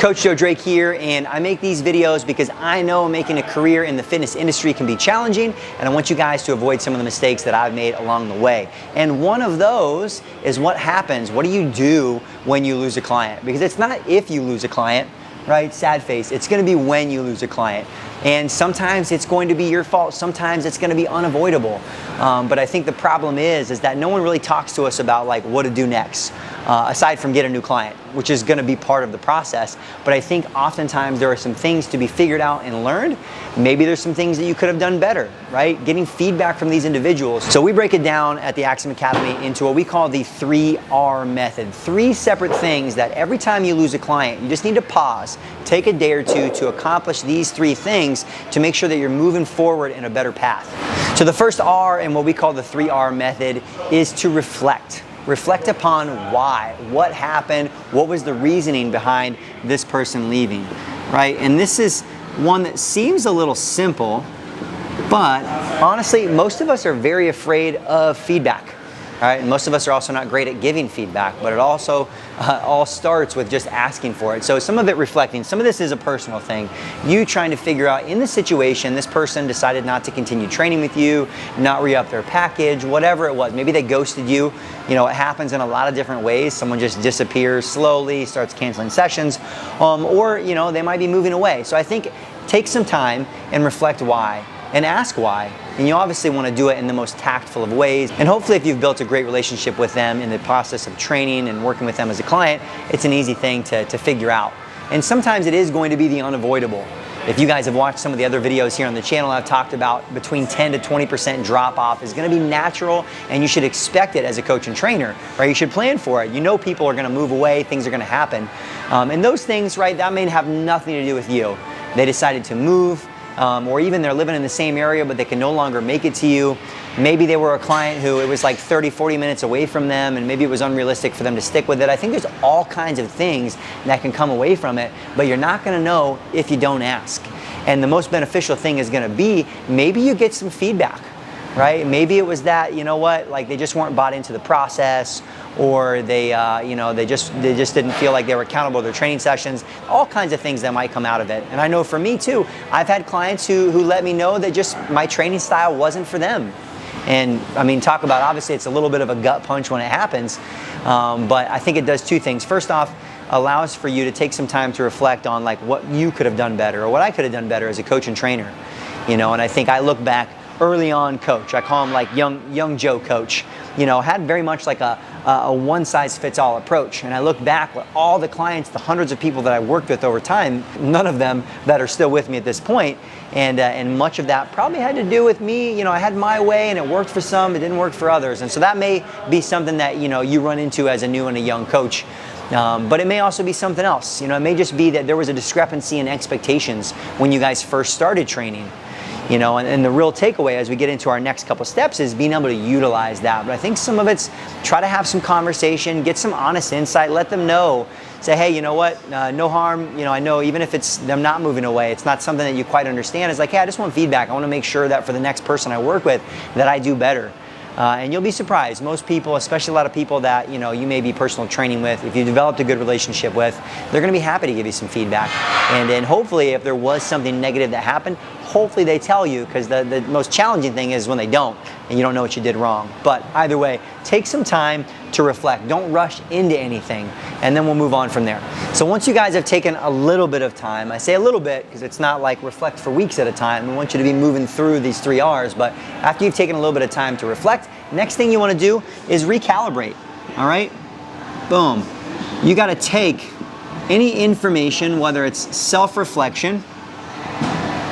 Coach Joe Drake here, and I make these videos because I know making a career in the fitness industry can be challenging, and I want you guys to avoid some of the mistakes that I've made along the way. And one of those is what happens, what do you do when you lose a client? Because it's not if you lose a client, right? Sad face. It's going to be when you lose a client. And sometimes it's going to be your fault. Sometimes it's going to be unavoidable. But I think the problem is that no one really talks to us about like what to do next, aside from get a new client, which is going to be part of the process. But I think oftentimes there are some things to be figured out and learned. Maybe there's some things that you could have done better, right? Getting feedback from these individuals. So we break it down at the Axiom Academy into what we call the 3R method. 3 separate things that every time you lose a client, you just need to pause, take a day or two to accomplish these 3 things to make sure that you're moving forward in a better path. So the first R in what we call the 3R method is to reflect. Reflect upon why, what happened, what was the reasoning behind this person leaving, right? And this is one that seems a little simple, but honestly, most of us are very afraid of feedback. All right, and most of us are also not great at giving feedback, but it also all starts with just asking for it. So some of it reflecting, some of this is a personal thing. You trying to figure out in this situation, this person decided not to continue training with you, not re-up their package, whatever it was. Maybe they ghosted you. You know, it happens in a lot of different ways. Someone just disappears slowly, starts canceling sessions, or you know, they might be moving away. So I think take some time and reflect why. And ask why. And you obviously want to do it in the most tactful of ways. And hopefully if you've built a great relationship with them in the process of training and working with them as a client, it's an easy thing to figure out. And sometimes it is going to be the unavoidable. If you guys have watched some of the other videos here on the channel, I've talked about between 10 to 20% drop off is going to be natural, and you should expect it as a coach and trainer, right? You should plan for it. You know people are going to move away, things are going to happen. And those things, right, that may have nothing to do with you. They decided to move, or even they're living in the same area but they can no longer make it to you. Maybe they were a client who it was like 30-40 minutes away from them, and maybe it was unrealistic for them to stick with it. I think there's all kinds of things that can come away from it, but you're not going to know if you don't ask. And the most beneficial thing is going to be maybe you get some feedback, right? Maybe it was that, you know what, like they just weren't bought into the process, or they, you know, they just didn't feel like they were accountable to their training sessions. All kinds of things that might come out of it. And I know for me too, I've had clients who let me know that just my training style wasn't for them. And I mean, talk about, obviously it's a little bit of a gut punch when it happens, but I think it does 2 things. First off, allows for you to take some time to reflect on like what you could have done better, or what I could have done better as a coach and trainer. You know, and I think I look back early on coach, I call him like young Joe coach, you know, had very much like a one-size-fits-all approach. And I look back at all the clients, the hundreds of people that I worked with over time, none of them that are still with me at this point, and much of that probably had to do with me. You know, I had my way and it worked for some, it didn't work for others. And so that may be something that, you know, you run into as a new and a young coach. But it may also be something else. You know, it may just be that there was a discrepancy in expectations when you guys first started training. You know, and the real takeaway as we get into our next couple steps is being able to utilize that. But I think some of it's try to have some conversation, get some honest insight, let them know, say, hey, you know what, no harm, you know, I know even if it's them not moving away, it's not something that you quite understand. It's like, hey, I just want feedback. I want to make sure that for the next person I work with that I do better. And you'll be surprised. Most people, especially a lot of people that, you know, you may be personal training with, if you developed a good relationship with, they're going to be happy to give you some feedback. And then hopefully if there was something negative that happened, hopefully they tell you, because the most challenging thing is when they don't and you don't know what you did wrong. But either way, take some time to reflect. Don't rush into anything, and then we'll move on from there. So once you guys have taken a little bit of time, I say a little bit because it's not like reflect for weeks at a time. We want you to be moving through these 3 R's, but after you've taken a little bit of time to reflect, next thing you want to do is recalibrate. All right? Boom. You got to take any information, whether it's self-reflection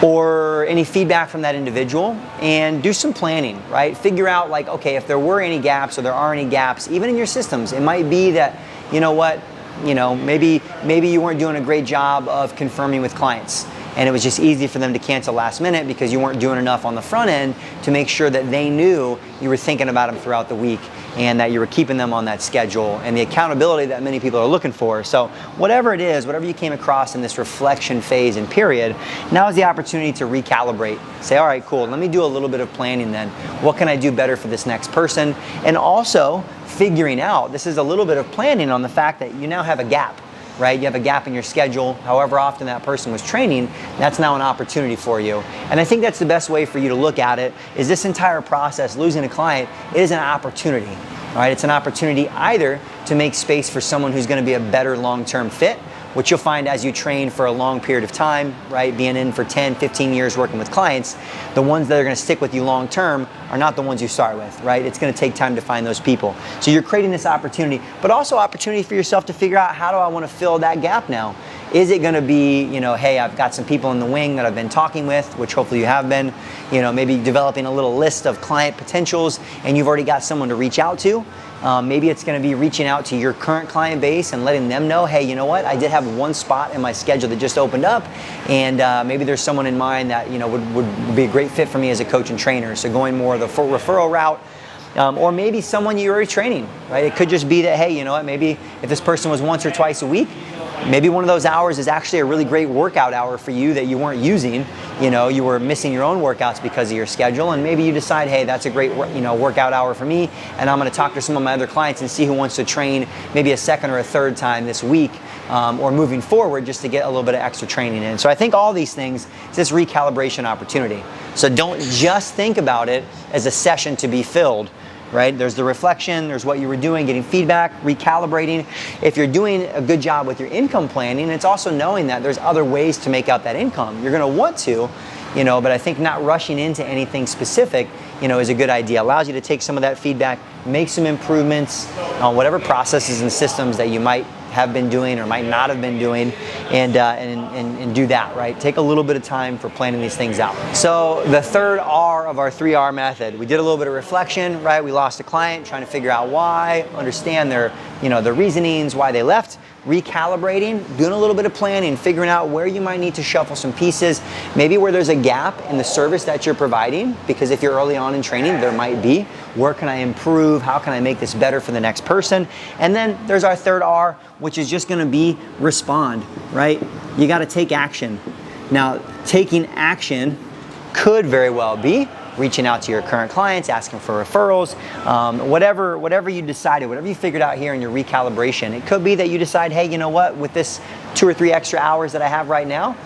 or any feedback from that individual, and do some planning, right? Figure out like, okay, if there were any gaps or there are any gaps, even in your systems, it might be that, you know what, you know, maybe you weren't doing a great job of confirming with clients, and it was just easy for them to cancel last minute because you weren't doing enough on the front end to make sure that they knew you were thinking about them throughout the week and that you were keeping them on that schedule and the accountability that many people are looking for. So whatever it is, whatever you came across in this reflection phase and period, now is the opportunity to recalibrate. Say, all right, cool, let me do a little bit of planning then. What can I do better for this next person? And also figuring out, this is a little bit of planning on the fact that you now have a gap. right? You have a gap in your schedule, however often that person was training, that's now an opportunity for you. And I think that's the best way for you to look at it, is this entire process, losing a client, is an opportunity, right? It's an opportunity either to make space for someone who's gonna be a better long-term fit, which you'll find as you train for a long period of time, right? Being in for 10, 15 years working with clients, the ones that are gonna stick with you long term are not the ones you start with, right? It's gonna take time to find those people. So you're creating this opportunity, but also opportunity for yourself to figure out, how do I wanna fill that gap now? Is it gonna be, hey, I've got some people in the wing that I've been talking with, which hopefully you have been, maybe developing a little list of client potentials and you've already got someone to reach out to. Maybe it's gonna be reaching out to your current client base and letting them know, hey, you know what? I did have one spot in my schedule that just opened up, and maybe there's someone in mind that would be a great fit for me as a coach and trainer. So going more of the referral route, or maybe someone you're already training, right? It could just be that, hey, you know what? Maybe if this person was once or twice a week, maybe one of those hours is actually a really great workout hour for you that you weren't using. You were missing your own workouts because of your schedule, and maybe you decide, hey, that's a great workout hour for me, and I'm gonna talk to some of my other clients and see who wants to train maybe a second or a third time this week, or moving forward, just to get a little bit of extra training in. So I think all these things, it's this recalibration opportunity. So don't just think about it as a session to be filled, right? There's the reflection, there's what you were doing, getting feedback, recalibrating. If you're doing a good job with your income planning, it's also knowing that there's other ways to make out that income. You're gonna want to, but I think not rushing into anything specific, is a good idea. Allows you to take some of that feedback, make some improvements on whatever processes and systems that you might have been doing or might not have been doing, and do that, right? Take a little bit of time for planning these things out. So the third R of our 3R method, we did a little bit of reflection, right? We lost a client, trying to figure out why, understand their reasonings, why they left. Recalibrating, doing a little bit of planning, figuring out where you might need to shuffle some pieces, maybe where there's a gap in the service that you're providing, because if you're early on in training, there might be. Where can I improve? How can I make this better for the next person? And then there's our third R, which is just gonna be respond, right? You gotta take action. Now, taking action could very well be reaching out to your current clients, asking for referrals, whatever you decided, whatever you figured out here in your recalibration. It could be that you decide, hey, you know what, with this 2 or 3 extra hours that I have right now,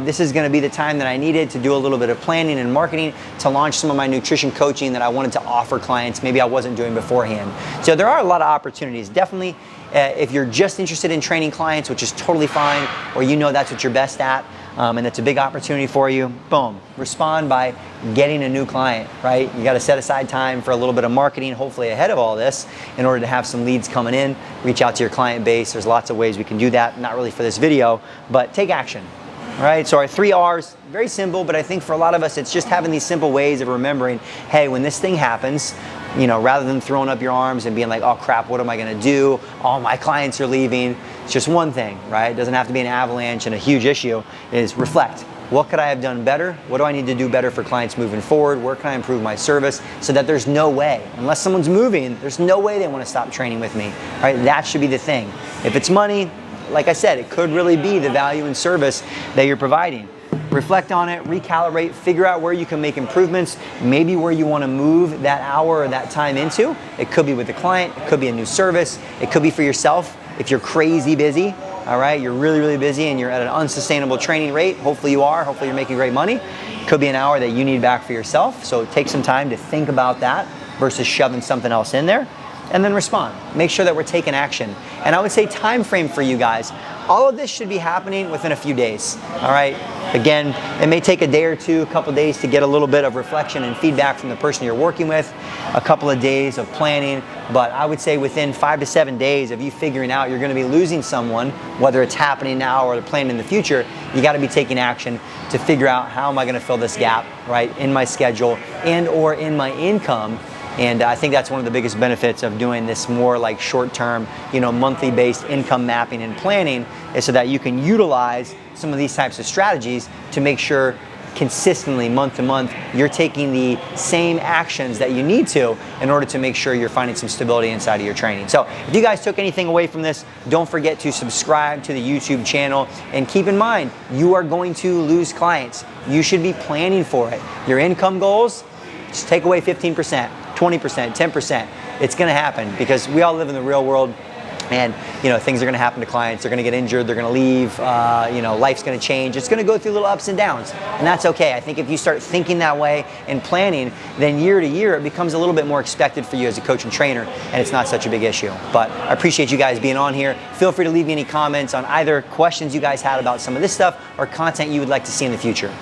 this is gonna be the time that I needed to do a little bit of planning and marketing to launch some of my nutrition coaching that I wanted to offer clients maybe I wasn't doing beforehand. So there are a lot of opportunities. Definitely, if you're just interested in training clients, which is totally fine, or that's what you're best at, and it's a big opportunity for you, boom, respond by getting a new client, right? You gotta set aside time for a little bit of marketing, hopefully ahead of all this, in order to have some leads coming in, reach out to your client base. There's lots of ways we can do that, not really for this video, but take action, all right? So our 3 R's, very simple, but I think for a lot of us, it's just having these simple ways of remembering, hey, when this thing happens, rather than throwing up your arms and being like, oh crap, what am I gonna do? All my clients are leaving. It's just one thing, right? It doesn't have to be an avalanche and a huge issue. It is reflect. What could I have done better? What do I need to do better for clients moving forward? Where can I improve my service so that there's no way, unless someone's moving, there's no way they wanna stop training with me, right? That should be the thing. If it's money, like I said, it could really be the value and service that you're providing. Reflect on it, recalibrate, figure out where you can make improvements, maybe where you want to move that hour or that time into. It could be with a client, it could be a new service, it could be for yourself. If you're crazy busy, all right, you're really, really busy and you're at an unsustainable training rate, hopefully you are, hopefully you're making great money. It could be an hour that you need back for yourself, so take some time to think about that versus shoving something else in there. And then respond. Make sure that we're taking action. And I would say time frame for you guys. All of this should be happening within a few days, all right? Again, it may take a day or two, a couple days to get a little bit of reflection and feedback from the person you're working with, a couple of days of planning, but I would say within 5 to 7 days of you figuring out you're gonna be losing someone, whether it's happening now or the plan in the future, you gotta be taking action to figure out how am I gonna fill this gap, right, in my schedule and or in my income. And I think that's one of the biggest benefits of doing this more like short-term, monthly based income mapping and planning, is so that you can utilize some of these types of strategies to make sure consistently, month to month, you're taking the same actions that you need to in order to make sure you're finding some stability inside of your training. So if you guys took anything away from this, don't forget to subscribe to the YouTube channel, and keep in mind, you are going to lose clients. You should be planning for it. Your income goals, just take away 15%. 20%, 10%, it's gonna happen because we all live in the real world. And things are going to happen to clients. They're going to get injured. They're going to leave. Life's going to change. It's going to go through little ups and downs, and that's okay. I think if you start thinking that way and planning, then year to year it becomes a little bit more expected for you as a coach and trainer, and it's not such a big issue. But I appreciate you guys being on here. Feel free to leave me any comments on either questions you guys had about some of this stuff or content you would like to see in the future.